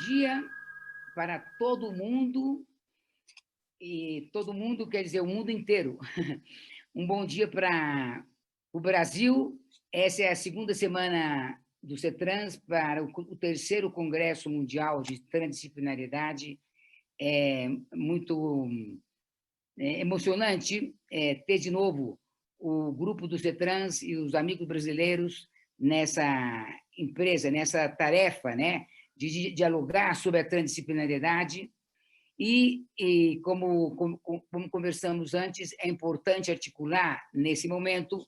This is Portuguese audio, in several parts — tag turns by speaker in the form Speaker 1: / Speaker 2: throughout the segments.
Speaker 1: dia para todo mundo, e todo mundo quer dizer o mundo inteiro. Um bom dia para o Brasil. Essa é a segunda semana do CETRANS para o terceiro Congresso Mundial de Transdisciplinariedade. É muito emocionante ter de novo o grupo do CETRANS e os amigos brasileiros nessa empresa, nessa tarefa, né, de dialogar sobre a transdisciplinariedade. E como conversamos antes, é importante articular, nesse momento,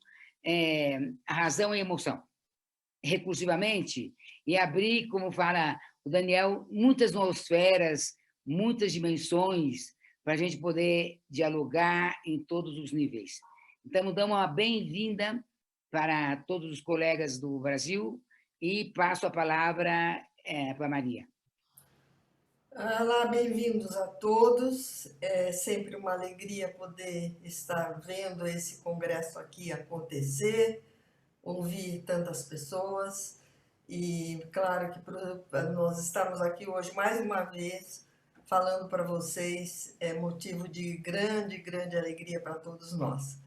Speaker 1: a razão e a emoção, recursivamente, e abrir, como fala o Daniel, muitas noosferas, muitas dimensões, para a gente poder dialogar em todos os níveis. Então, damos uma bem-vinda para todos os colegas do Brasil e passo a palavra para a Maria.
Speaker 2: Olá, bem-vindos a todos. É sempre uma alegria poder estar vendo esse congresso aqui acontecer, ouvir tantas pessoas e, claro, que nós estamos aqui hoje mais uma vez falando para vocês é motivo de grande, grande alegria para todos nós.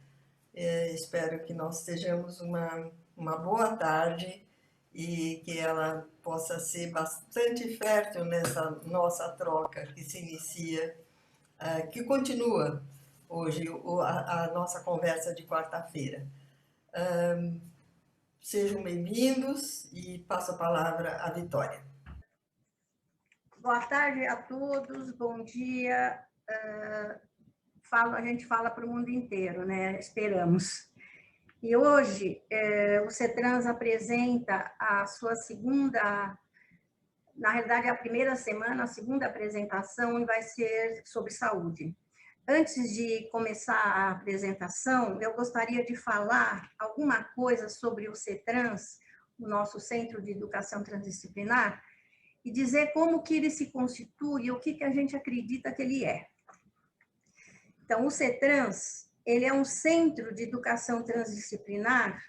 Speaker 2: Espero que nós estejamos uma boa tarde e que ela possa ser bastante fértil nessa nossa troca que se inicia, que continua hoje a nossa conversa de quarta-feira. Sejam bem-vindos e passo a palavra à Vitória.
Speaker 3: Boa tarde a todos, bom dia. A gente fala para o mundo inteiro, né? Esperamos. E hoje o CETRANS apresenta a sua segunda, na realidade a primeira semana, a segunda apresentação, e vai ser sobre saúde. Antes de começar a apresentação, eu gostaria de falar alguma coisa sobre o CETRANS, o nosso Centro de Educação Transdisciplinar, e dizer como que ele se constitui e o que a gente acredita que ele é. Então, o CETRANS, ele é um centro de educação transdisciplinar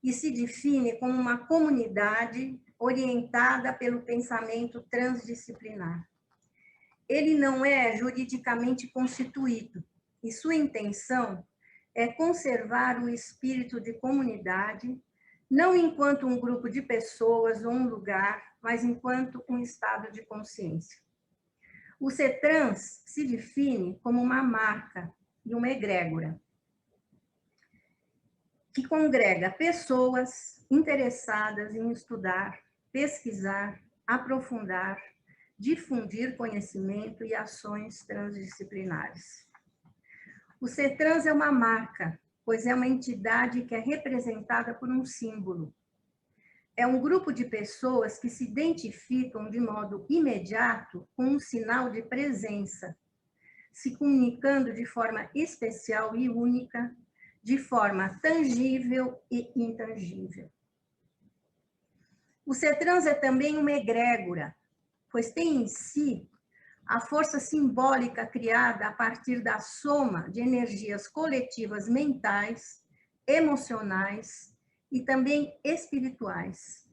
Speaker 3: e se define como uma comunidade orientada pelo pensamento transdisciplinar. Ele não é juridicamente constituído e sua intenção é conservar o espírito de comunidade, não enquanto um grupo de pessoas ou um lugar, mas enquanto um estado de consciência. O CETRANS se define como uma marca e uma egrégora que congrega pessoas interessadas em estudar, pesquisar, aprofundar, difundir conhecimento e ações transdisciplinares. O CETRANS é uma marca, pois é uma entidade que é representada por um símbolo. É um grupo de pessoas que se identificam de modo imediato com um sinal de presença, se comunicando de forma especial e única, de forma tangível e intangível. O CETRANS é também uma egrégora, pois tem em si a força simbólica criada a partir da soma de energias coletivas mentais, emocionais e também espirituais,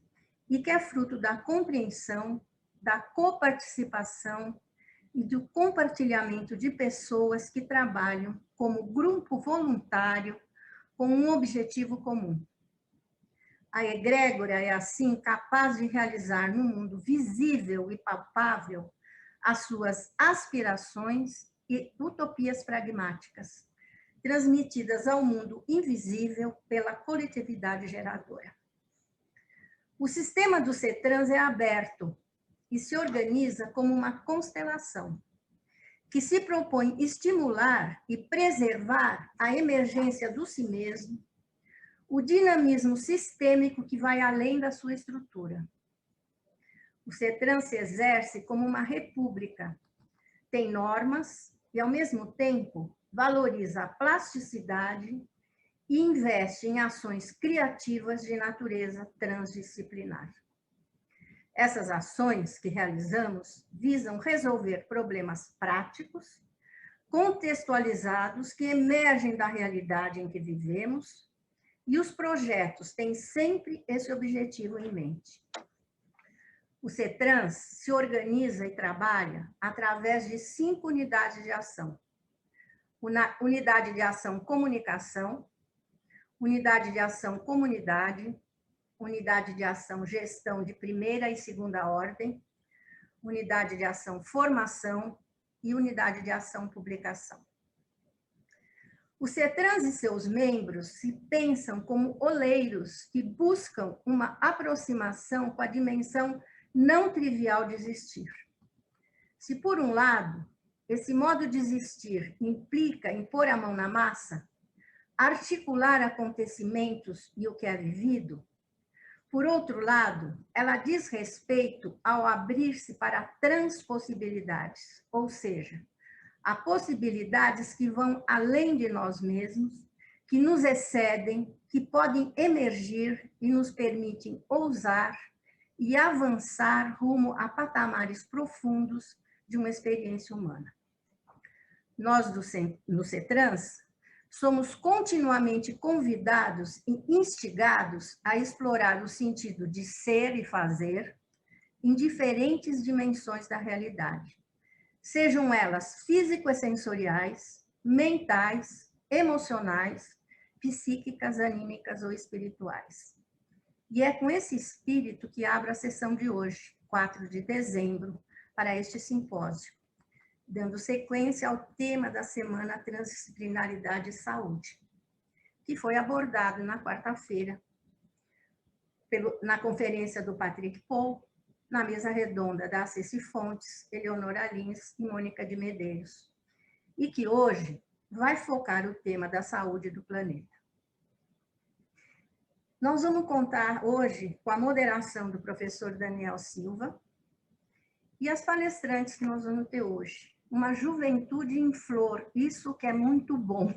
Speaker 3: e que é fruto da compreensão, da coparticipação e do compartilhamento de pessoas que trabalham como grupo voluntário com um objetivo comum. A egrégora é, assim, capaz de realizar no mundo visível e palpável as suas aspirações e utopias pragmáticas, transmitidas ao mundo invisível pela coletividade geradora. O sistema do CETRANS é aberto e se organiza como uma constelação, que se propõe estimular e preservar a emergência do si mesmo, o dinamismo sistêmico que vai além da sua estrutura. O CETRANS se exerce como uma república, tem normas e, ao mesmo tempo, valoriza a plasticidade e investe em ações criativas de natureza transdisciplinar. Essas ações que realizamos visam resolver problemas práticos, contextualizados, que emergem da realidade em que vivemos, e os projetos têm sempre esse objetivo em mente. O CETRANS se organiza e trabalha através de 5 unidades de ação. Unidade de ação comunicação, unidade de ação comunidade, unidade de ação gestão de primeira e segunda ordem, unidade de ação formação e unidade de ação publicação. O CETRANS e seus membros se pensam como oleiros que buscam uma aproximação com a dimensão não trivial de existir. Se, por um lado, esse modo de existir implica em pôr a mão na massa, articular acontecimentos e o que é vivido, por outro lado, ela diz respeito ao abrir-se para transpossibilidades, ou seja, a possibilidades que vão além de nós mesmos, que nos excedem, que podem emergir e nos permitem ousar e avançar rumo a patamares profundos de uma experiência humana. Nós, no CETRANS, somos continuamente convidados e instigados a explorar o sentido de ser e fazer em diferentes dimensões da realidade, sejam elas físico-sensoriais, mentais, emocionais, psíquicas, anímicas ou espirituais. E é com esse espírito que abro a sessão de hoje, 4 de dezembro, para este simpósio, dando sequência ao tema da Semana Transdisciplinaridade e Saúde, que foi abordado na quarta-feira na conferência do Patrick Paul, na mesa redonda da Ceci Fontes, Eleonora Lins e Mônica de Medeiros, e que hoje vai focar o tema da saúde do planeta. Nós vamos contar hoje com a moderação do professor Daniel Silva e as palestrantes que nós vamos ter hoje. Uma juventude em flor, isso que é muito bom.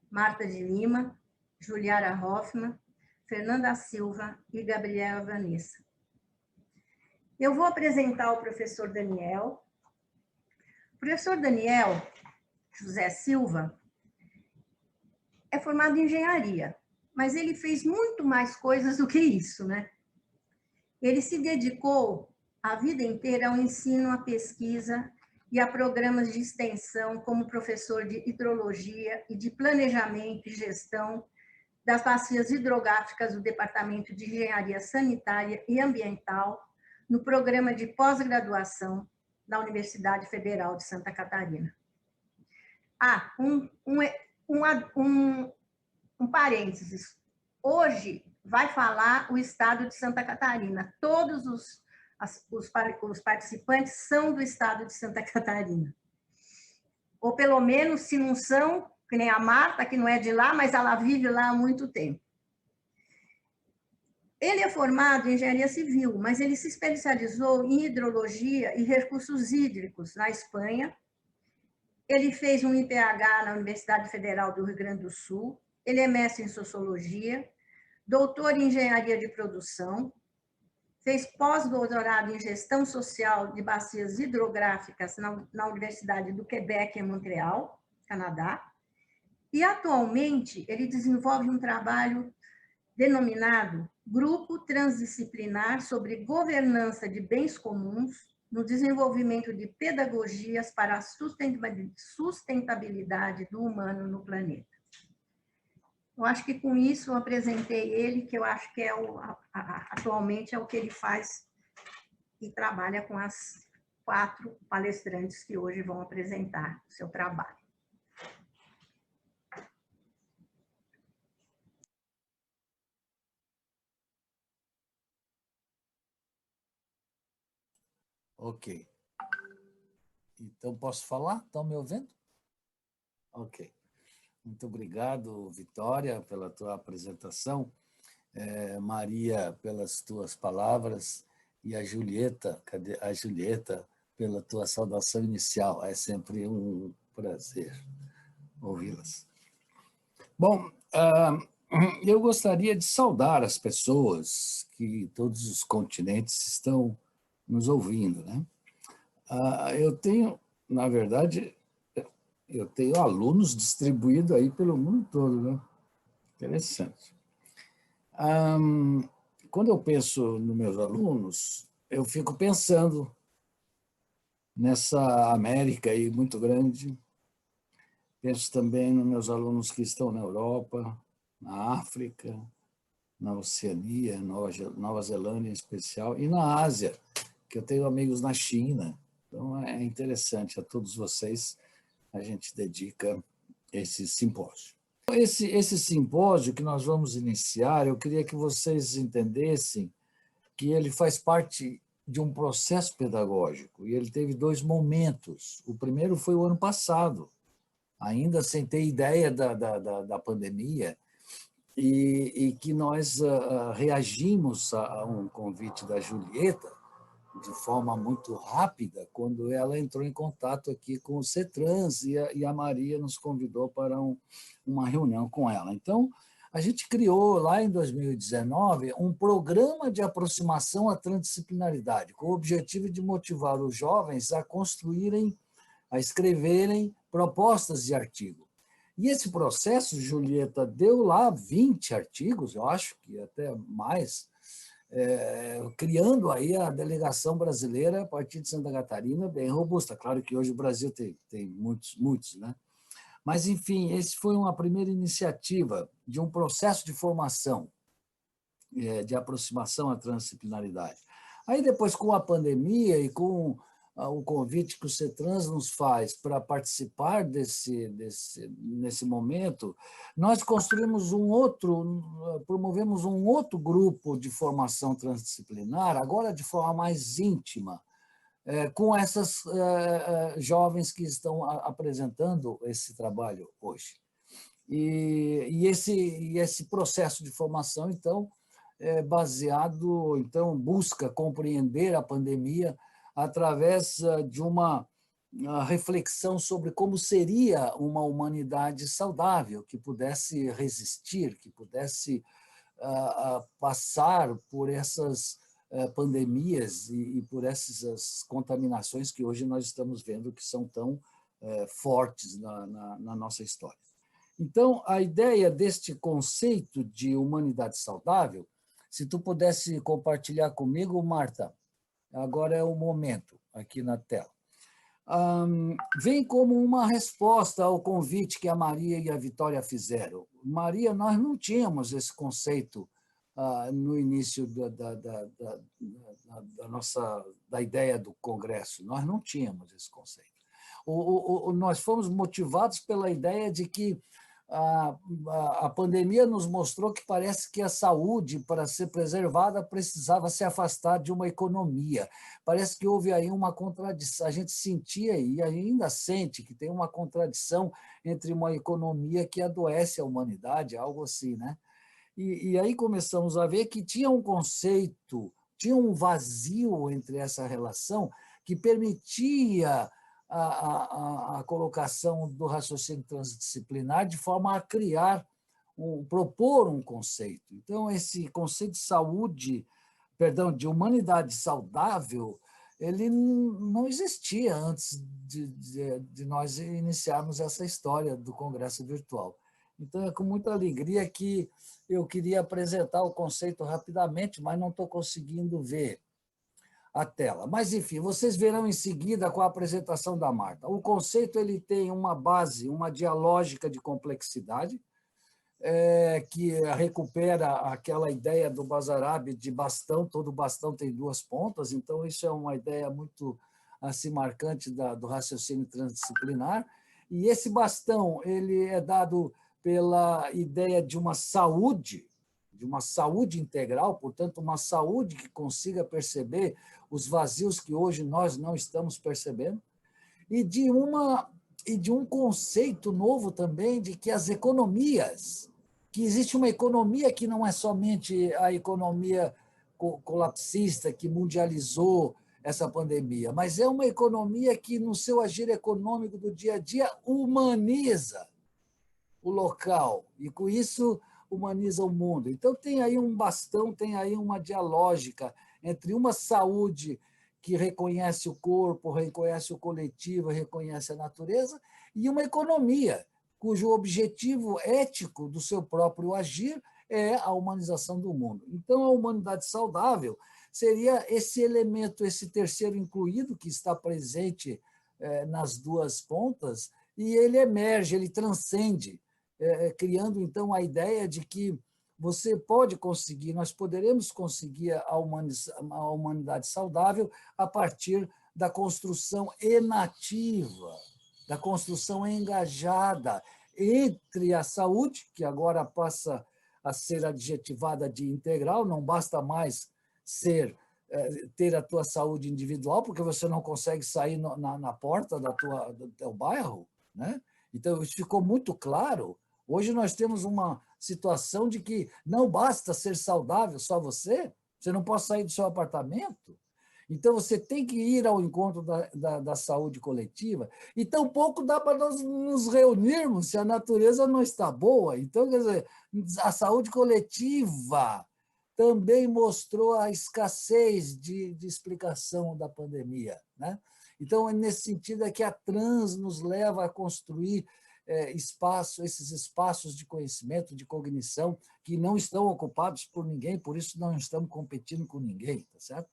Speaker 3: Marta de Lima, Juliara Hoffmann, Fernanda Silva e Gabriela Vanessa. Eu vou apresentar o professor Daniel. O professor Daniel José Silva é formado em engenharia, mas ele fez muito mais coisas do que isso, né? Ele se dedicou a vida inteira ao ensino, à pesquisa e a programas de extensão como professor de hidrologia e de planejamento e gestão das bacias hidrográficas do Departamento de Engenharia Sanitária e Ambiental no programa de pós-graduação da Universidade Federal de Santa Catarina. Ah, um parênteses. Hoje vai falar o estado de Santa Catarina. Todos os participantes são do estado de Santa Catarina. Ou pelo menos, se não são, que nem a Marta, que não é de lá, mas ela vive lá há muito tempo. Ele é formado em engenharia civil, mas ele se especializou em hidrologia e recursos hídricos na Espanha. Ele fez um IPH na Universidade Federal do Rio Grande do Sul. Ele é mestre em sociologia, doutor em engenharia de produção, fez pós-doutorado em gestão social de bacias hidrográficas na Universidade do Quebec, em Montreal, Canadá. E, atualmente, ele desenvolve um trabalho denominado Grupo Transdisciplinar sobre Governança de Bens Comuns no desenvolvimento de pedagogias para a sustentabilidade do humano no planeta. Eu acho que com isso eu apresentei ele, que eu acho que é atualmente é o que ele faz e trabalha com as 4 palestrantes que hoje vão apresentar o seu trabalho.
Speaker 4: Ok. Então, posso falar? Estão me ouvindo? Ok. Muito obrigado, Vitória, pela tua apresentação, Maria, pelas tuas palavras, e a Julieta, cadê a Julieta, pela tua saudação inicial. É sempre um prazer ouvi-las. Bom, eu gostaria de saudar as pessoas que todos os continentes estão nos ouvindo, né? Eu tenho, na verdade, eu tenho alunos distribuídos aí pelo mundo todo, né? Interessante. Quando eu penso nos meus alunos, eu fico pensando nessa América aí muito grande. Penso também nos meus alunos que estão na Europa, na África, na Oceania, Nova Zelândia em especial, e na Ásia, que eu tenho amigos na China. Então, é interessante a todos vocês, a gente dedica esse simpósio. Esse simpósio que nós vamos iniciar, eu queria que vocês entendessem que ele faz parte de um processo pedagógico, e ele teve 2 momentos. O primeiro foi o ano passado, ainda sem ter ideia da pandemia, e que nós reagimos a um convite da Julieta de forma muito rápida, quando ela entrou em contato aqui com o CETRANS e a Maria nos convidou para uma reunião com ela. Então, a gente criou lá em 2019 um programa de aproximação à transdisciplinaridade, com o objetivo de motivar os jovens a construírem, a escreverem propostas de artigo. E esse processo, Julieta, deu lá 20 artigos, eu acho que até mais, criando aí a delegação brasileira a partir de Santa Catarina, bem robusta. Claro que hoje o Brasil tem muitos, né? Mas, enfim, esse foi uma primeira iniciativa de um processo de formação, de aproximação à transdisciplinaridade. Aí, depois, com a pandemia e com o convite que o CETRANS nos faz para participar nesse momento, nós promovemos um outro grupo de formação transdisciplinar, agora de forma mais íntima, com essas jovens que estão apresentando esse trabalho hoje. E esse processo de formação, então, é baseado, então, busca compreender a pandemia através de uma reflexão sobre como seria uma humanidade saudável, que pudesse resistir, que pudesse passar por essas pandemias e por essas contaminações que hoje nós estamos vendo que são tão fortes na nossa história. Então, a ideia deste conceito de humanidade saudável, se tu pudesse compartilhar comigo, Marta, agora é o momento, aqui na tela. Vem como uma resposta ao convite que a Maria e a Vitória fizeram. Maria, nós não tínhamos esse conceito no início da ideia do Congresso, nós não tínhamos esse conceito. Nós fomos motivados pela ideia de que a pandemia nos mostrou que parece que a saúde, para ser preservada, precisava se afastar de uma economia. Parece que houve aí uma contradição. A gente sentia e ainda sente que tem uma contradição entre uma economia que adoece a humanidade, algo assim, né? E aí começamos a ver que tinha um conceito, tinha um vazio entre essa relação que permitia a colocação do raciocínio transdisciplinar de forma a propor um conceito. Então, esse conceito de saúde, de humanidade saudável, ele não existia antes de nós iniciarmos essa história do Congresso Virtual. Então, é com muita alegria que eu queria apresentar o conceito rapidamente, mas não estou conseguindo ver a tela. Mas, enfim, vocês verão em seguida com a apresentação da Marta. O conceito ele tem uma base, uma dialógica de complexidade, que recupera aquela ideia do Basarab de bastão, todo bastão tem 2 pontas, então isso é uma ideia muito assim, marcante do raciocínio transdisciplinar. E esse bastão ele é dado pela ideia de uma saúde integral, portanto, uma saúde que consiga perceber os vazios que hoje nós não estamos percebendo, e de um conceito novo também de que as economias, que existe uma economia que não é somente a economia colapsista que mundializou essa pandemia, mas é uma economia que, no seu agir econômico do dia a dia, humaniza o local, e com isso humaniza o mundo. Então, tem aí um bastão, tem aí uma dialógica entre uma saúde que reconhece o corpo, reconhece o coletivo, reconhece a natureza, e uma economia cujo objetivo ético do seu próprio agir é a humanização do mundo. Então, a humanidade saudável seria esse elemento, esse terceiro incluído, que está presente nas duas pontas, e ele emerge, ele transcende, criando, então, a ideia de que você pode conseguir, nós poderemos conseguir a humanidade saudável a partir da construção enativa, da construção engajada entre a saúde, que agora passa a ser adjetivada de integral, não basta mais ter a tua saúde individual, porque você não consegue sair na porta do teu bairro, né? Então, isso ficou muito claro. Hoje nós temos uma situação de que não basta ser saudável só você não pode sair do seu apartamento. Então, você tem que ir ao encontro da saúde coletiva, e tampouco dá para nós nos reunirmos se a natureza não está boa. Então, quer dizer, a saúde coletiva também mostrou a escassez de explicação da pandemia, né? Então, nesse sentido, é que a trans nos leva a construir esses espaços de conhecimento, de cognição, que não estão ocupados por ninguém, por isso não estamos competindo com ninguém, tá certo?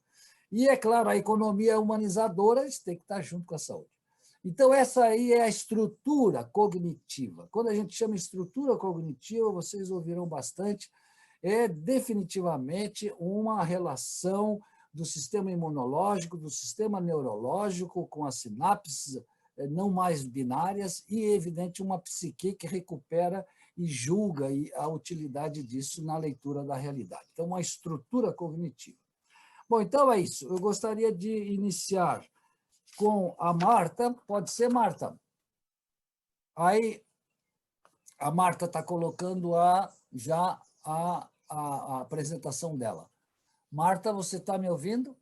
Speaker 4: E, é claro, a economia humanizadora tem que estar junto com a saúde. Então, essa aí é a estrutura cognitiva. Quando a gente chama estrutura cognitiva, vocês ouviram bastante, é definitivamente uma relação do sistema imunológico, do sistema neurológico, com as sinapses não mais binárias e, evidente, uma psique que recupera e julga a utilidade disso na leitura da realidade. Então, uma estrutura cognitiva. Bom, então é isso. Eu gostaria de iniciar com a Marta. Pode ser, Marta? Aí, a Marta está colocando já a apresentação dela. Marta, você está me ouvindo?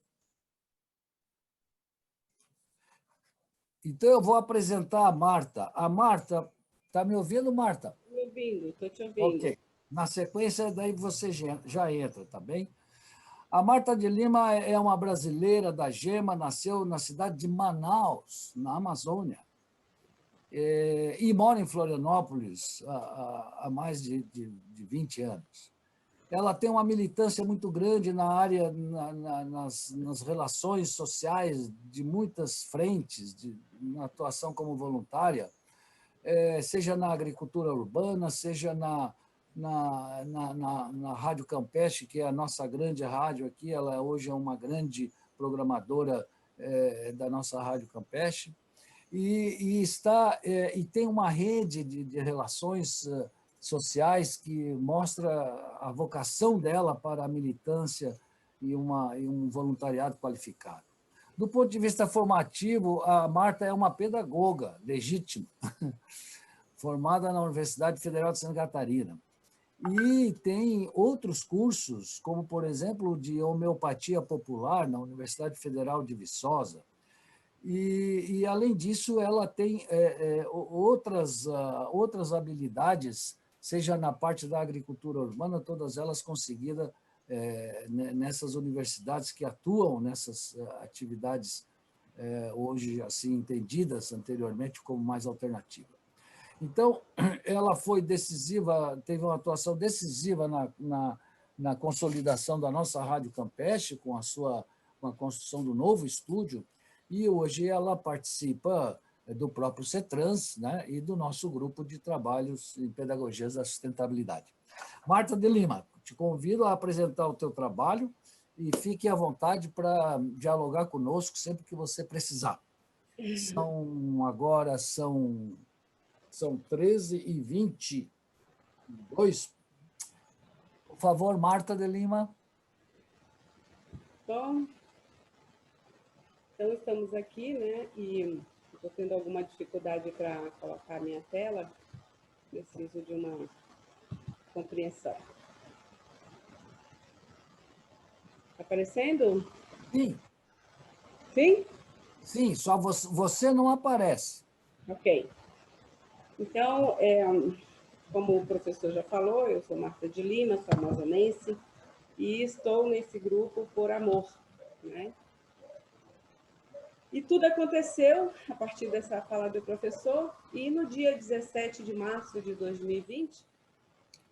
Speaker 4: Então, eu vou apresentar a Marta. A Marta, está me ouvindo, Marta?
Speaker 5: Estou me ouvindo, estou te ouvindo.
Speaker 4: Ok. Na sequência, daí você já entra, tá bem? A Marta de Lima é uma brasileira da Gema, nasceu na cidade de Manaus, na Amazônia, e mora em Florianópolis há mais de 20 anos. Ela tem uma militância muito grande na área, nas relações sociais de muitas frentes, na atuação como voluntária, seja na agricultura urbana, seja na Rádio Campeche, que é a nossa grande rádio aqui. Ela hoje é uma grande programadora da nossa Rádio Campeche, e tem uma rede de relações sociais que mostra a vocação dela para a militância e um voluntariado qualificado. Do ponto de vista formativo, a Marta é uma pedagoga legítima, formada na Universidade Federal de Santa Catarina. E tem outros cursos, como, por exemplo, de homeopatia popular na Universidade Federal de Viçosa. E além disso, ela tem outras habilidades, seja na parte da agricultura urbana, todas elas conseguidas nessas universidades que atuam nessas atividades hoje assim entendidas anteriormente como mais alternativa. Então, ela foi decisiva, teve uma atuação decisiva na consolidação da nossa Rádio Campeche, com a construção do novo estúdio, e hoje ela participa do próprio CETRANS, né, e do nosso grupo de trabalhos em pedagogias da sustentabilidade. Marta de Lima, te convido a apresentar o teu trabalho e fique à vontade para dialogar conosco sempre que você precisar. Agora são 13h22. Por favor, Marta de Lima.
Speaker 5: Bom, então estamos aqui, né? E estou tendo alguma dificuldade para colocar a minha tela. Preciso de uma compreensão. Está aparecendo?
Speaker 4: Sim.
Speaker 5: Sim?
Speaker 4: Sim, só você não aparece.
Speaker 5: Ok. Então, como o professor já falou, eu sou Marta de Lima, sou amazonense, e estou nesse grupo por amor, né? E tudo aconteceu a partir dessa fala do professor, e no dia 17 de março de 2020,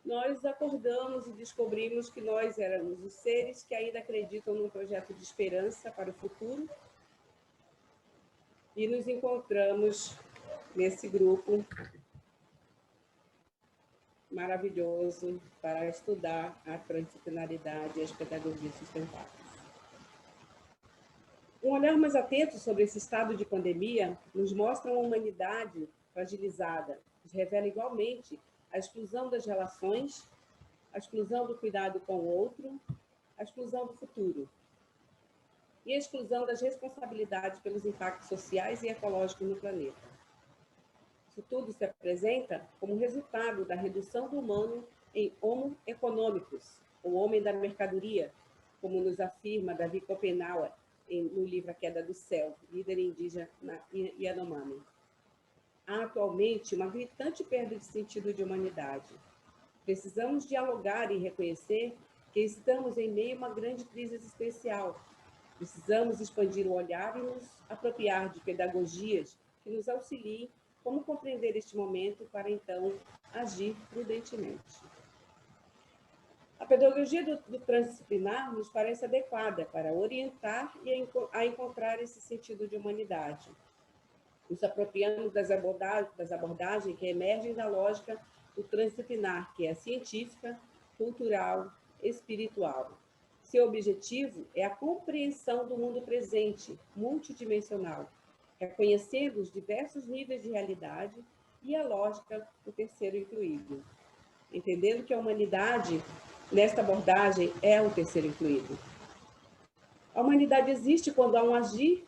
Speaker 5: nós acordamos e descobrimos que nós éramos os seres que ainda acreditam num projeto de esperança para o futuro e nos encontramos nesse grupo maravilhoso para estudar a transdisciplinaridade e as pedagogias sustentáveis. Um olhar mais atento sobre esse estado de pandemia nos mostra uma humanidade fragilizada, nos revela igualmente a exclusão das relações, a exclusão do cuidado com o outro, a exclusão do futuro e a exclusão das responsabilidades pelos impactos sociais e ecológicos no planeta. Isso tudo se apresenta como resultado da redução do humano em homo economicus, o homem da mercadoria, como nos afirma Davi Copenhauer no livro A Queda do Céu, líder indígena Yanomami. Há atualmente uma gritante perda de sentido de humanidade. Precisamos dialogar e reconhecer que estamos em meio a uma grande crise existencial. Precisamos expandir o olhar e nos apropriar de pedagogias que nos auxiliem como compreender este momento para, então, agir prudentemente. A pedagogia do transdisciplinar nos parece adequada para orientar e a encontrar esse sentido de humanidade, nos apropriando das abordagens que emergem da lógica do transdisciplinar, que é científica, cultural, espiritual. Seu objetivo é a compreensão do mundo presente, multidimensional, reconhecendo os diversos níveis de realidade e a lógica do terceiro incluído. Entendendo que a humanidade, nesta abordagem, é o terceiro incluído. A humanidade existe quando há um agir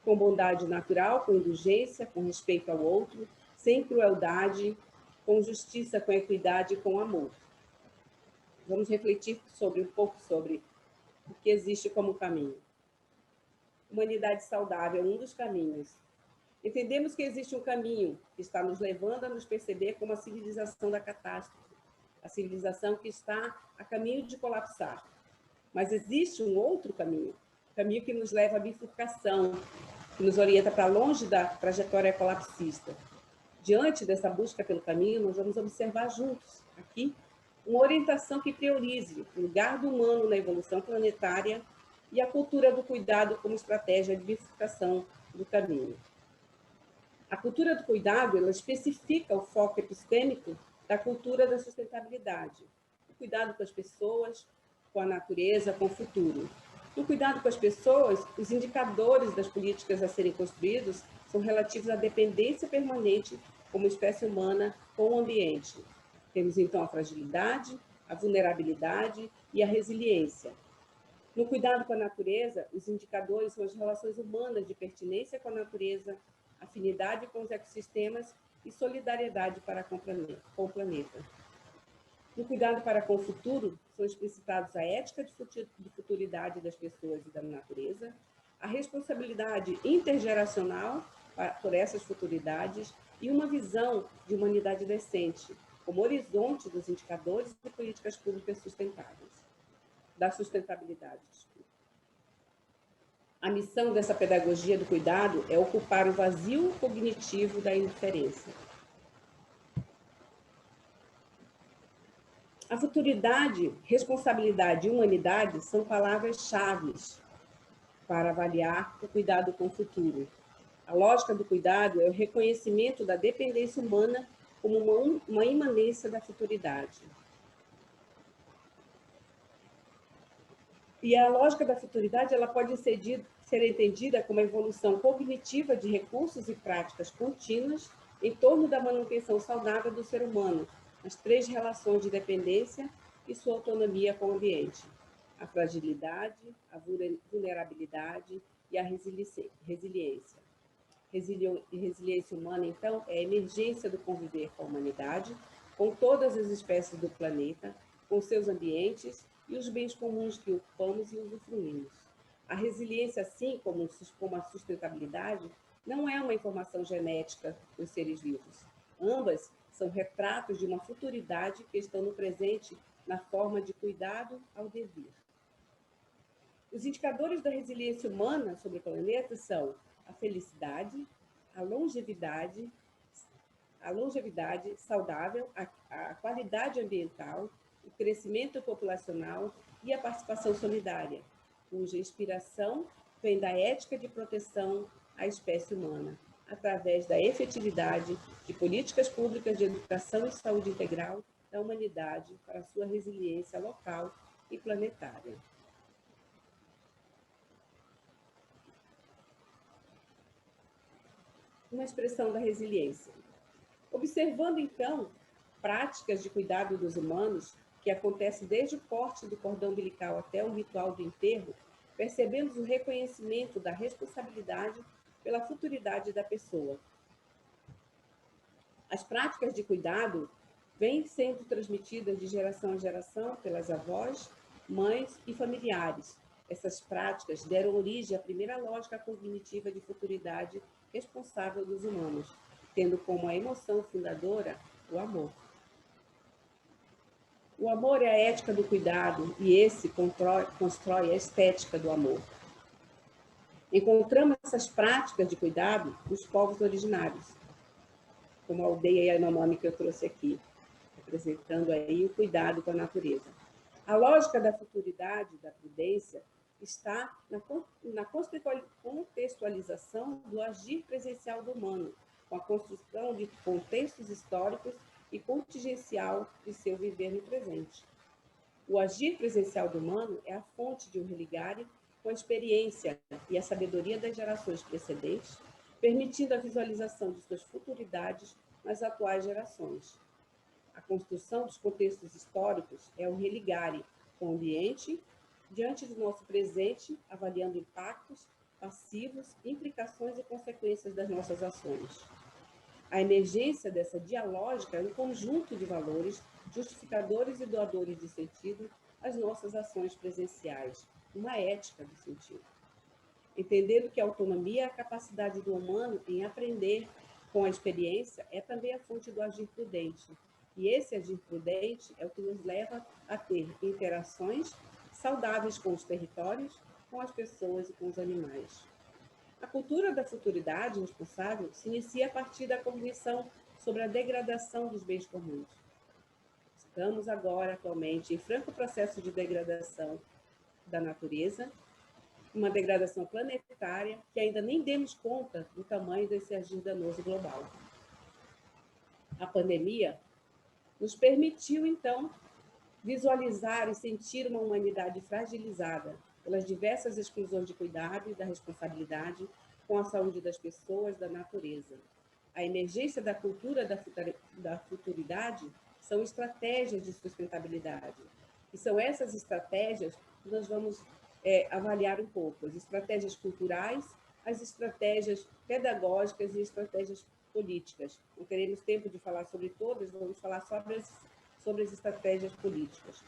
Speaker 5: com bondade natural, com indulgência, com respeito ao outro, sem crueldade, com justiça, com equidade e com amor. Vamos refletir um pouco sobre o que existe como caminho. Humanidade saudável é um dos caminhos. Entendemos que existe um caminho que está nos levando a nos perceber como a civilização da catástrofe, a civilização que está a caminho de colapsar. Mas existe um outro caminho, caminho que nos leva à bifurcação, que nos orienta para longe da trajetória colapsista. Diante dessa busca pelo caminho, nós vamos observar juntos, aqui, uma orientação que priorize o lugar do humano na evolução planetária e a cultura do cuidado como estratégia de bifurcação do caminho. A cultura do cuidado, ela especifica o foco epistêmico da cultura da sustentabilidade, o cuidado com as pessoas, com a natureza, com o futuro. No cuidado com as pessoas, os indicadores das políticas a serem construídos são relativos à dependência permanente como espécie humana com o ambiente. Temos, então, a fragilidade, a vulnerabilidade e a resiliência. No cuidado com a natureza, os indicadores são as relações humanas de pertinência com a natureza, afinidade com os ecossistemas e solidariedade para com o planeta. No cuidado para com o futuro, são explicitados a ética de futuridade das pessoas e da natureza, a responsabilidade intergeracional por essas futuridades e uma visão de humanidade decente, como horizonte dos indicadores de políticas públicas sustentáveis, da sustentabilidade. A missão dessa pedagogia do cuidado é ocupar o vazio cognitivo da indiferença. A futuridade, responsabilidade e humanidade são palavras-chave para avaliar o cuidado com o futuro. A lógica do cuidado é o reconhecimento da dependência humana como uma imanência da futuridade. E a lógica da futuridade ela pode ser entendida como a evolução cognitiva de recursos e práticas contínuas em torno da manutenção saudável do ser humano, as três relações de dependência e sua autonomia com o ambiente: a fragilidade, a vulnerabilidade e a resiliência. Resiliência humana, então, é a emergência do conviver com a humanidade, com todas as espécies do planeta, com seus ambientes e os bens comuns que ocupamos e usufruímos. A resiliência, assim como a sustentabilidade, não é uma informação genética dos seres vivos. Ambas são retratos de uma futuridade que estão no presente na forma de cuidado ao devir. Os indicadores da resiliência humana sobre o planeta são a felicidade, a longevidade, a longevidade saudável, a qualidade ambiental, o crescimento populacional e a participação solidária, cuja inspiração vem da ética de proteção à espécie humana, através da efetividade de políticas públicas de educação e saúde integral da humanidade para a sua resiliência local e planetária. Uma expressão da resiliência. Observando, então, práticas de cuidado dos humanos, que acontece desde o corte do cordão umbilical até o ritual do enterro, percebemos o reconhecimento da responsabilidade pela futuridade da pessoa. As práticas de cuidado vêm sendo transmitidas de geração a geração pelas avós, mães e familiares. Essas práticas deram origem à primeira lógica cognitiva de futuridade responsável dos humanos, tendo como a emoção fundadora o amor. O amor é a ética do cuidado e esse constrói a estética do amor. Encontramos essas práticas de cuidado nos povos originários, como a aldeia Yanomami que eu trouxe aqui, representando aí o cuidado com a natureza. A lógica da futuridade, da prudência, está na contextualização do agir presencial do humano, com a construção de contextos históricos e contingencial de seu viver no presente. O agir presencial do humano é a fonte de um religare com a experiência e a sabedoria das gerações precedentes, permitindo a visualização de suas futuridades nas atuais gerações. A construção dos contextos históricos é um religare com o ambiente, diante do nosso presente, avaliando impactos, passivos, implicações e consequências das nossas ações. A emergência dessa dialógica é um conjunto de valores, justificadores e doadores de sentido às nossas ações presenciais, uma ética do sentido. Entendendo que a autonomia é a capacidade do humano em aprender com a experiência é também a fonte do agir prudente. E esse agir prudente é o que nos leva a ter interações saudáveis com os territórios, com as pessoas e com os animais. A cultura da futuridade responsável se inicia a partir da cognição sobre a degradação dos bens comuns. Estamos agora, atualmente, em franco processo de degradação da natureza, uma degradação planetária que ainda nem demos conta do tamanho desse agir danoso global. A pandemia nos permitiu, então, visualizar e sentir uma humanidade fragilizada pelas diversas exclusões de cuidado e da responsabilidade com a saúde das pessoas, da natureza. A emergência da cultura da futuridade são estratégias de sustentabilidade. E são essas estratégias que nós vamos avaliar um pouco. As estratégias culturais, as estratégias pedagógicas e estratégias políticas. Não teremos tempo de falar sobre todas, vamos falar sobre as estratégias políticas.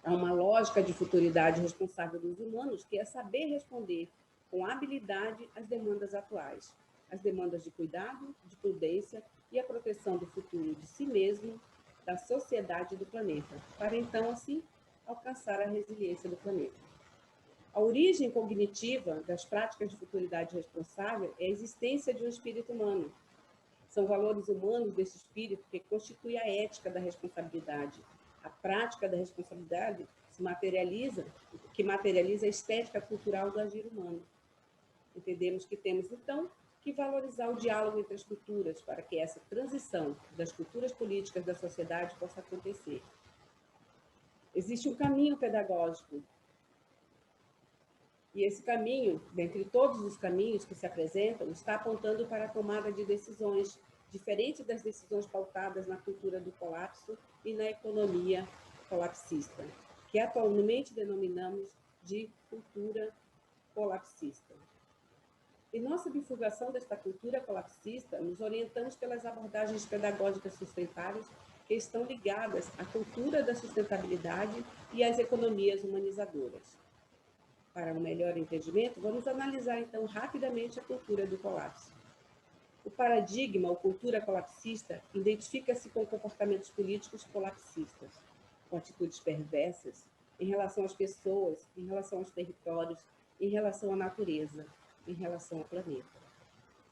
Speaker 5: Há uma lógica de futuridade responsável dos humanos, que é saber responder com habilidade às demandas atuais, as demandas de cuidado, de prudência e a proteção do futuro de si mesmo, da sociedade e do planeta, para então, assim, alcançar a resiliência do planeta. A origem cognitiva das práticas de futuridade responsável é a existência de um espírito humano. São valores humanos desse espírito que constituem a ética da responsabilidade. A prática da responsabilidade materializa a estética cultural do agir humano. Entendemos que temos, então, que valorizar o diálogo entre as culturas para que essa transição das culturas políticas da sociedade possa acontecer. Existe um caminho pedagógico. E esse caminho, dentre todos os caminhos que se apresentam, está apontando para a tomada de decisões, diferente das decisões pautadas na cultura do colapso e na economia colapsista, que atualmente denominamos de cultura colapsista. Em nossa divulgação desta cultura colapsista, nos orientamos pelas abordagens pedagógicas sustentáveis que estão ligadas à cultura da sustentabilidade e às economias humanizadoras. Para um melhor entendimento, vamos analisar, então, rapidamente a cultura do colapso. O paradigma ou cultura colapsista identifica-se com comportamentos políticos colapsistas, com atitudes perversas em relação às pessoas, em relação aos territórios, em relação à natureza, em relação ao planeta.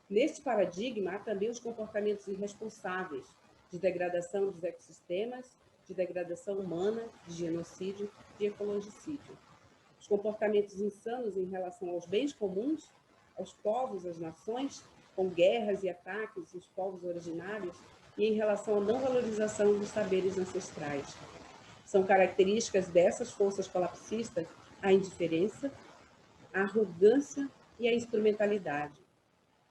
Speaker 5: Neste paradigma, há também os comportamentos irresponsáveis de degradação dos ecossistemas, de degradação humana, de genocídio, de ecologicídio. Os comportamentos insanos em relação aos bens comuns, aos povos, às nações, com guerras e ataques aos povos originários, e em relação à não valorização dos saberes ancestrais. São características dessas forças colapsistas a indiferença, a arrogância e a instrumentalidade.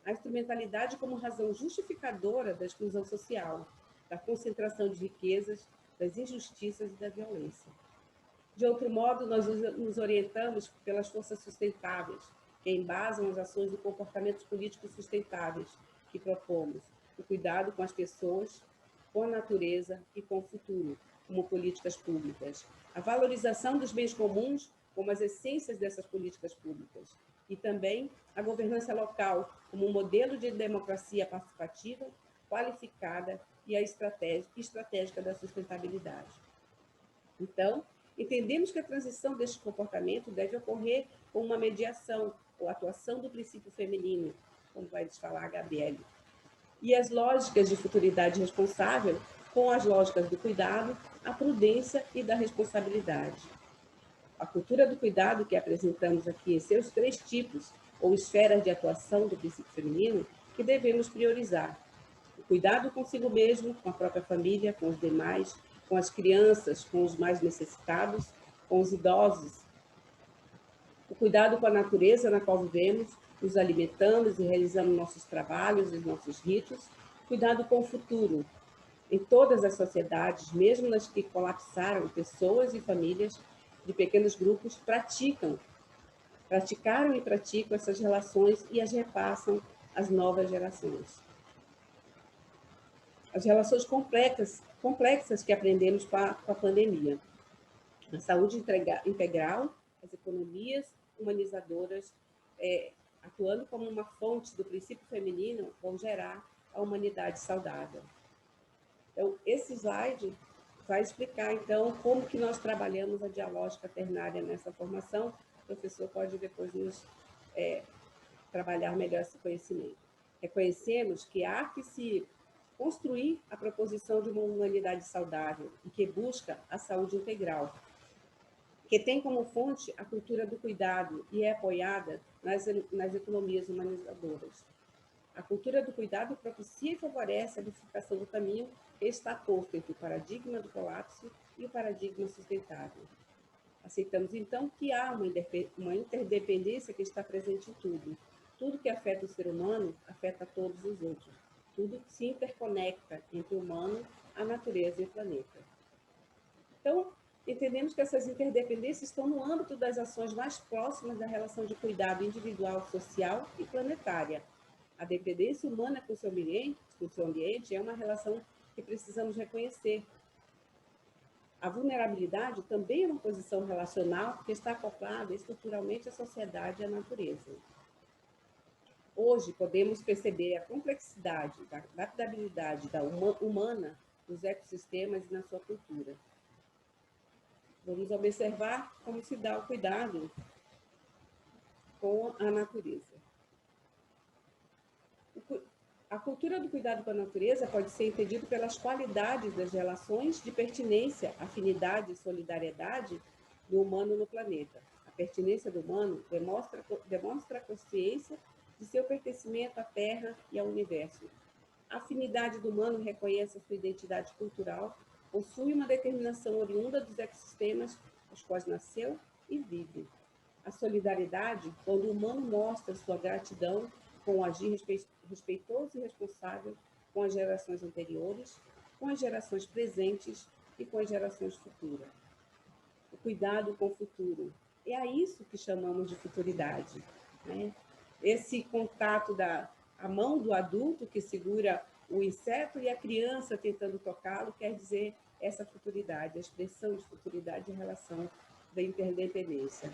Speaker 5: A instrumentalidade como razão justificadora da exclusão social, da concentração de riquezas, das injustiças e da violência. De outro modo, nós nos orientamos pelas forças sustentáveis, que embasam as ações e comportamentos políticos sustentáveis que propomos, o cuidado com as pessoas, com a natureza e com o futuro, como políticas públicas. A valorização dos bens comuns como as essências dessas políticas públicas. E também a governança local como um modelo de democracia participativa, qualificada e a estratégica da sustentabilidade. Então, entendemos que a transição deste comportamento deve ocorrer com uma mediação ou atuação do princípio feminino, como vai falar a Gabriele, e as lógicas de futuridade responsável com as lógicas do cuidado, a prudência e da responsabilidade. A cultura do cuidado que apresentamos aqui em seus 3 tipos, ou esferas de atuação do princípio feminino, que devemos priorizar. O cuidado consigo mesmo, com a própria família, com os demais, com as crianças, com os mais necessitados, com os idosos. O cuidado com a natureza na qual vivemos, nos alimentamos e realizamos nossos trabalhos e nossos ritos. Cuidado com o futuro. Em todas as sociedades, mesmo nas que colapsaram, pessoas e famílias de pequenos grupos praticaram e praticam essas relações e as repassam às novas gerações. As relações complexas que aprendemos com a pandemia. A saúde integral, as economias humanizadoras, atuando como uma fonte do princípio feminino, vão gerar a humanidade saudável. Então, esse slide vai explicar, então, como que nós trabalhamos a dialógica ternária nessa formação. O professor pode depois nos trabalhar melhor esse conhecimento. Reconhecemos que há que se construir a proposição de uma humanidade saudável e que busca a saúde integral, que tem como fonte a cultura do cuidado e é apoiada nas economias humanizadoras. A cultura do cuidado propicia e favorece a bifurcação do caminho que está posto entre o paradigma do colapso e o paradigma sustentável. Aceitamos, então, que há uma interdependência que está presente em tudo. Tudo que afeta o ser humano afeta todos os outros. Tudo se interconecta entre o humano, a natureza e o planeta. Então, entendemos que essas interdependências estão no âmbito das ações mais próximas da relação de cuidado individual, social e planetária. A dependência humana com o seu ambiente é uma relação que precisamos reconhecer. A vulnerabilidade também é uma posição relacional que está acoplada estruturalmente à sociedade e à natureza. Hoje, podemos perceber a complexidade, a adaptabilidade humana nos ecossistemas e na sua cultura. Vamos observar como se dá o cuidado com a natureza. A cultura do cuidado com a natureza pode ser entendida pelas qualidades das relações de pertinência, afinidade e solidariedade do humano no planeta. A pertinência do humano demonstra a consciência de seu pertencimento à Terra e ao universo. A afinidade do humano reconhece a sua identidade cultural, possui uma determinação oriunda dos ecossistemas aos quais nasceu e vive. A solidariedade, quando o humano mostra sua gratidão com o agir respeitoso e responsável com as gerações anteriores, com as gerações presentes e com as gerações futuras. O cuidado com o futuro. É a isso que chamamos de futuridade, né? Esse contato a mão do adulto que segura o inseto e a criança tentando tocá-lo quer dizer essa futuridade, a expressão de futuridade em relação da interdependência.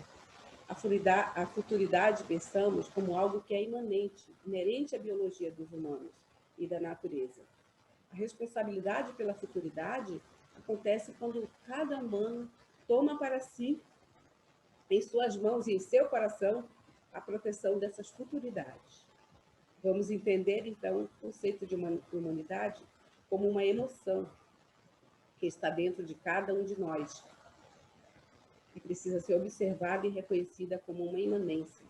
Speaker 5: A futuridade pensamos como algo que é inerente à biologia dos humanos e da natureza. A responsabilidade pela futuridade acontece quando cada humano toma para si, em suas mãos e em seu coração, a proteção dessas futuridades. Vamos entender, então, o conceito de humanidade como uma emoção que está dentro de cada um de nós, que precisa ser observada e reconhecida como uma imanência.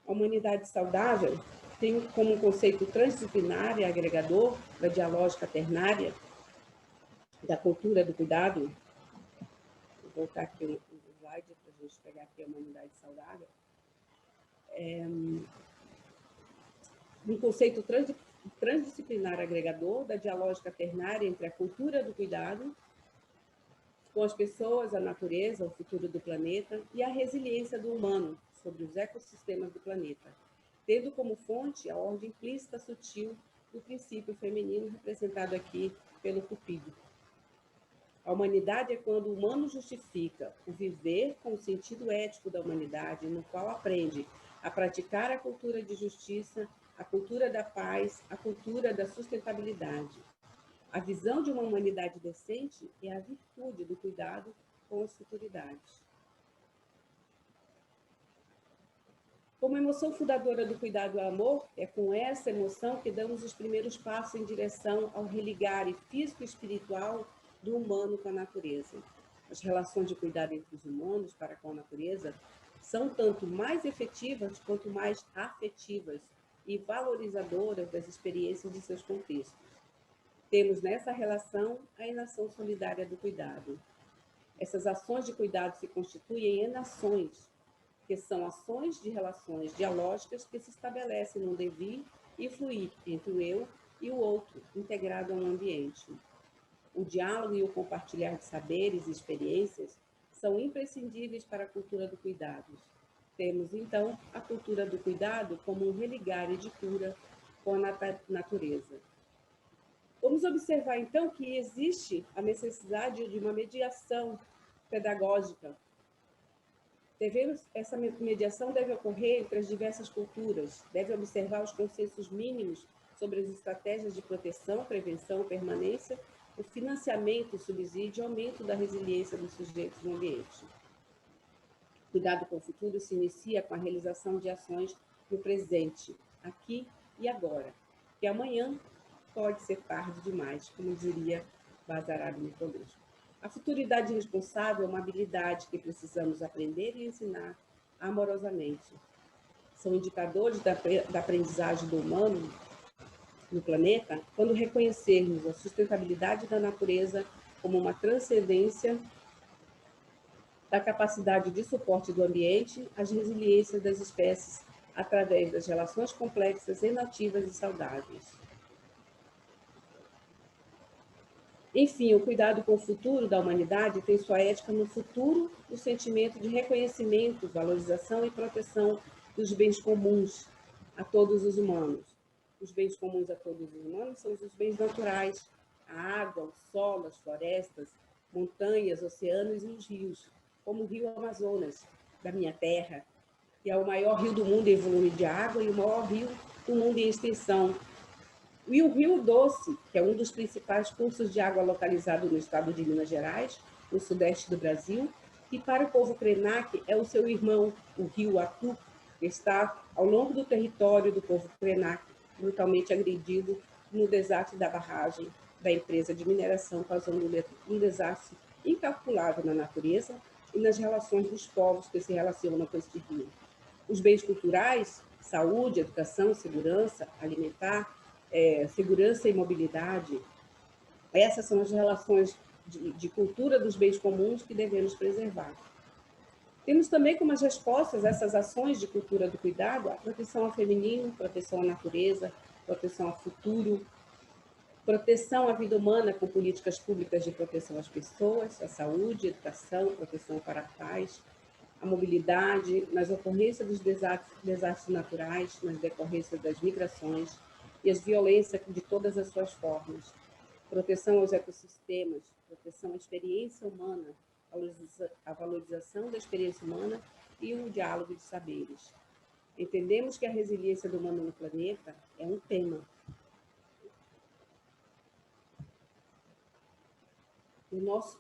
Speaker 5: A humanidade saudável tem como conceito transdisciplinar e agregador da dialógica ternária, da cultura do cuidado. Vou voltar aqui no slide para a gente pegar aqui a humanidade saudável. Um conceito transdisciplinar agregador da dialógica ternária entre a cultura do cuidado com as pessoas, a natureza, o futuro do planeta e a resiliência do humano sobre os ecossistemas do planeta, tendo como fonte a ordem implícita sutil do princípio feminino representado aqui pelo Cupido. A humanidade é quando o humano justifica o viver com o sentido ético da humanidade, no qual aprende a praticar a cultura de justiça, a cultura da paz, a cultura da sustentabilidade. A visão de uma humanidade decente é a virtude do cuidado com as futuridades. Como emoção fundadora do cuidado ao amor, é com essa emoção que damos os primeiros passos em direção ao religar físico e espiritual do humano com a natureza. As relações de cuidado entre os humanos para com a natureza são tanto mais efetivas quanto mais afetivas e valorizadoras das experiências de seus contextos. Temos nessa relação a enação solidária do cuidado. Essas ações de cuidado se constituem em enações, que são ações de relações dialógicas que se estabelecem num devir e fluir entre o eu e o outro, integrado a um ambiente. O diálogo e o compartilhar de saberes e experiências são imprescindíveis para a cultura do cuidado. Temos, então, a cultura do cuidado como um religar de cura com a natureza. Vamos observar, então, que existe a necessidade de uma mediação pedagógica. Essa mediação deve ocorrer entre as diversas culturas, deve observar os consensos mínimos sobre as estratégias de proteção, prevenção, permanência, o financiamento, subsídio e aumento da resiliência dos sujeitos no ambiente. Cuidado com o futuro se inicia com a realização de ações no presente, aqui e agora, que amanhã pode ser tarde demais, como diria Bazarado mitológico. A futuridade responsável é uma habilidade que precisamos aprender e ensinar amorosamente. São indicadores da aprendizagem do humano no planeta quando reconhecermos a sustentabilidade da natureza como uma transcendência da capacidade de suporte do ambiente, as resiliências das espécies através das relações complexas, inativas e saudáveis. Enfim, o cuidado com o futuro da humanidade tem sua ética no futuro do sentimento de reconhecimento, valorização e proteção dos bens comuns a todos os humanos. Os bens comuns a todos os humanos são os bens naturais, a água, o solo, as florestas, montanhas, oceanos e os rios, como o rio Amazonas, da minha terra, que é o maior rio do mundo em volume de água e o maior rio do mundo em extensão. E o Rio Doce, que é um dos principais cursos de água localizado no estado de Minas Gerais, no sudeste do Brasil, e para o povo Krenak é o seu irmão, o Rio Atu, que está ao longo do território do povo Krenak, brutalmente agredido no desastre da barragem da empresa de mineração, causando um desastre incalculável na natureza e nas relações dos povos que se relacionam com este rio. Os bens culturais, saúde, educação, segurança alimentar, segurança e mobilidade, essas são as relações de cultura dos bens comuns que devemos preservar. Temos também como as respostas a essas ações de cultura do cuidado a proteção ao feminino, proteção à natureza, proteção ao futuro, proteção à vida humana com políticas públicas de proteção às pessoas, à saúde, educação, proteção para a paz, a mobilidade, nas ocorrências dos desastres naturais, nas decorrências das migrações e as violências de todas as suas formas, proteção aos ecossistemas, proteção à experiência humana, a valorização da experiência humana e o diálogo de saberes. Entendemos que a resiliência do humano no planeta é um tema.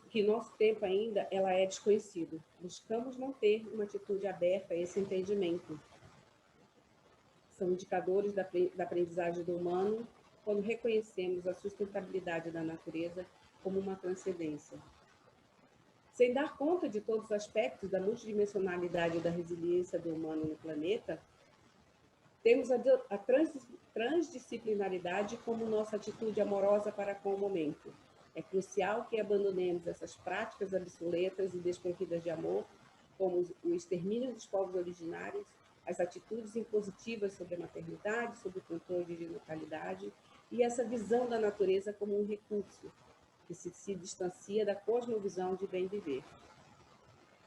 Speaker 5: Que nosso tempo ainda ela é desconhecido. Buscamos manter uma atitude aberta a esse entendimento. São indicadores da aprendizagem do humano quando reconhecemos a sustentabilidade da natureza como uma transcendência. Sem dar conta de todos os aspectos da multidimensionalidade e da resiliência do humano no planeta, temos a transdisciplinaridade como nossa atitude amorosa para com o momento. É crucial que abandonemos essas práticas obsoletas e desprovidas de amor, como o extermínio dos povos originários, as atitudes impositivas sobre a maternidade, sobre o controle de natalidade e essa visão da natureza como um recurso que se distancia da cosmovisão de bem viver.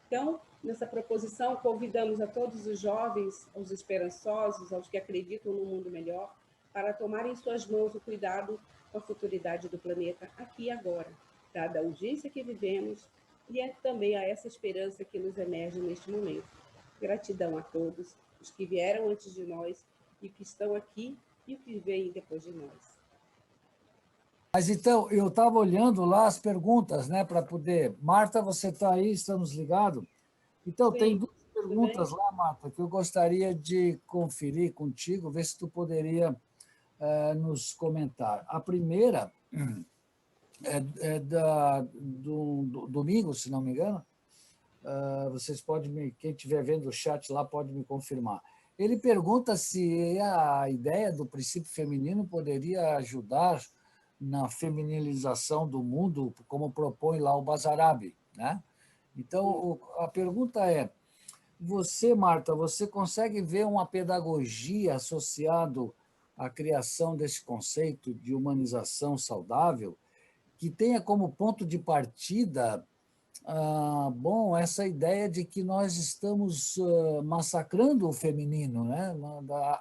Speaker 5: Então, nessa proposição, convidamos a todos os jovens, aos esperançosos, aos que acreditam num mundo melhor, para tomarem em suas mãos o cuidado com a futuridade do planeta aqui e agora, dada a urgência que vivemos e também a essa esperança que nos emerge neste momento. Gratidão a todos, os que vieram antes de nós e que estão aqui e os que vêm depois de nós.
Speaker 4: Mas então, eu estava olhando lá as perguntas, né, para poder... Marta, você está aí, estamos ligados? Então,
Speaker 5: Sim,
Speaker 4: tem duas perguntas lá, Marta, que eu gostaria de conferir contigo, ver se tu poderia nos comentar. A primeira é do domingo, se não me engano. Vocês podem, quem estiver vendo o chat lá pode me confirmar. Ele pergunta se a ideia do princípio feminino poderia ajudar na feminilização do mundo, como propõe lá o Basarabi, né? Então, a pergunta é, você, Marta, você consegue ver uma pedagogia associada à criação desse conceito de humanização saudável que tenha como ponto de partida essa ideia de que nós estamos massacrando o feminino, né?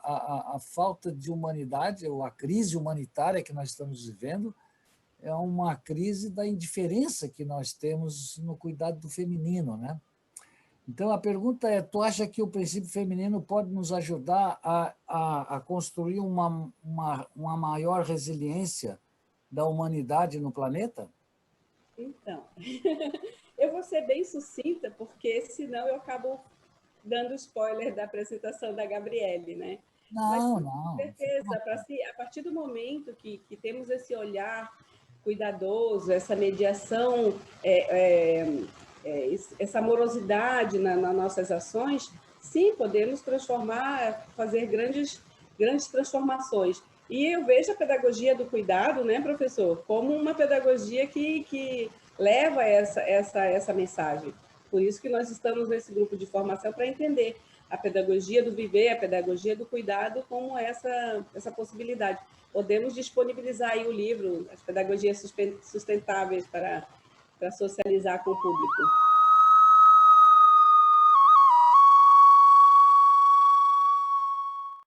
Speaker 4: A falta de humanidade, ou a crise humanitária que nós estamos vivendo, é uma crise da indiferença que nós temos no cuidado do feminino, né? Então, a pergunta é, tu acha que o princípio feminino pode nos ajudar a construir uma maior resiliência da humanidade no planeta?
Speaker 5: Então, eu vou ser bem sucinta, porque senão eu acabo dando spoiler da apresentação da Gabriele, né? Mas, com certeza, a partir do momento que temos esse olhar cuidadoso, essa mediação, essa amorosidade nas nossas ações, sim, podemos transformar, fazer grandes transformações. E eu vejo a pedagogia do cuidado, né, professor, como uma pedagogia que leva essa mensagem. Por isso que nós estamos nesse grupo de formação para entender a pedagogia do viver, a pedagogia do cuidado como essa possibilidade. Podemos disponibilizar aí o livro, as pedagogias sustentáveis para socializar com o público.